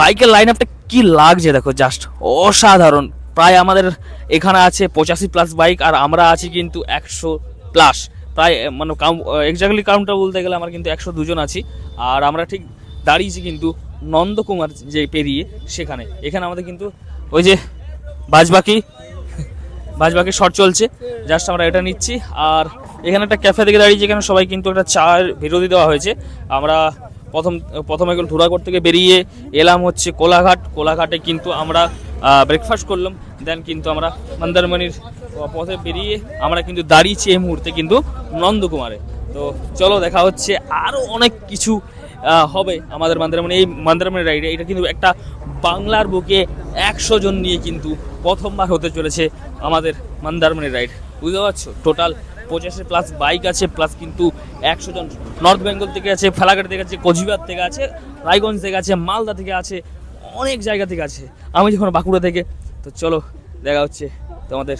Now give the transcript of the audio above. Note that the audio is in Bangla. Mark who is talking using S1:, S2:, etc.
S1: বাইকের লাইন আপটা কি লাগছে দেখো, জাস্ট অসাধারণ। প্রায় আমাদের এখানে আছে 85+ বাইক, আর আমরা আছি কিন্তু 100+। প্রায় মানে এক্স্যাক্টলি কাউন্টটা বলতে গেলে আমরা কিন্তু 102 জন আছি। আর আমরা ঠিক দাঁড়িয়েছি কিন্তু নন্দকুমার যে পেরিয়ে সেখানে। এখানে আমাদের কিন্তু ওই যে বাজবাকি শট চলছে, জাস্ট আমরা এটা নিচ্ছি। আর এখানে একটা ক্যাফে থেকে দাঁড়িয়েছি, এখানে সবাই কিন্তু একটা চায়ের বিরতি দেওয়া হয়েছে। আমরা প্রথমে ধুরাগড় থেকে বেরিয়ে এলাম হচ্ছে কোলাঘাটে কিন্তু আমরা ব্রেকফাস্ট করলাম। দেন কিন্তু আমরা মন্দারমণির পথে বেরিয়ে আমরা কিন্তু দাঁড়িয়েছি এই মুহূর্তে কিন্তু নন্দকুমারে। তো চলো দেখা হচ্ছে, আরও অনেক কিছু হবে আমাদের মন্দারমণি রাইডে। এটা কিন্তু একটা বাংলার বুকে 100 জন নিয়ে কিন্তু প্রথমবার হতে চলেছে আমাদের মন্দারমণি রাইড, বুঝতে পারছো? টোটাল 85+ বাইক আছে, প্লাস কিন্তু 100 জন নর্থ বেঙ্গল থেকে আছে, ফালাকাট থেকে আছে, কোচবিহার থেকে আছে, রায়গঞ্জ থেকে আছে, মালদা থেকে আছে, অনেক জায়গা থেকে আছে। আমি যখন বাঁকুড়া থেকে। তো চলো দেখা হচ্ছে তোমাদের।